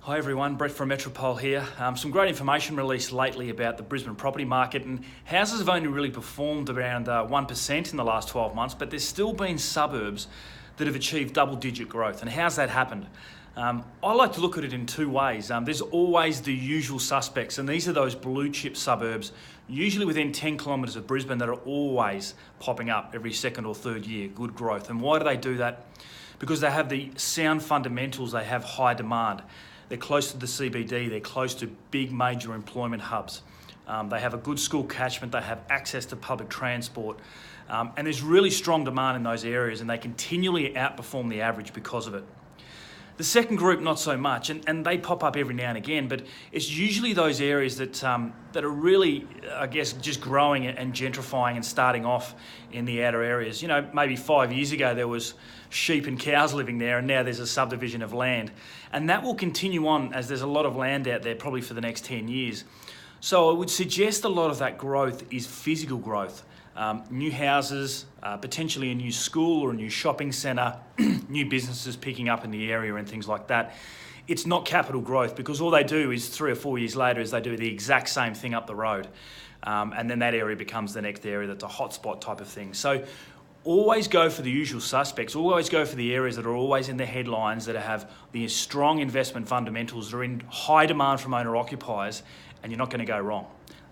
Hi everyone, Brett from Metropole here. Some great information released lately about the Brisbane property market, and houses have only really performed around 1% in the last 12 months, but there's still been suburbs that have achieved double-digit growth. And how's that happened? I like to look at it in two ways. There's always the usual suspects, and these are those blue chip suburbs, usually within 10 kilometres of Brisbane, that are always popping up every second or third year, good growth. And why do they do that? Because they have the sound fundamentals, they have high demand. They're close to the CBD, they're close to big major employment hubs. They have a good school catchment, they have access to public transport, and there's really strong demand in those areas, and they continually outperform the average because of it. The second group, not so much, and they pop up every now and again, but it's usually those areas that are really, I guess, just growing and gentrifying and starting off in the outer areas. You know, maybe 5 years ago there was sheep and cows living there, and now there's a subdivision of land. And that will continue on as there's a lot of land out there probably for the next 10 years. So I would suggest a lot of that growth is physical growth. New houses, potentially a new school or a new shopping centre, new businesses picking up in the area and things like that. It's not capital growth, because all they do is 3 or 4 years later is they do the exact same thing up the road. And then that area becomes the next area that's a hotspot type of thing. So always go for the usual suspects, always go for the areas that are always in the headlines, that have the strong investment fundamentals, that are in high demand from owner occupiers, and you're not going to go wrong.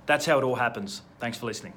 That's how it all happens. Thanks for listening.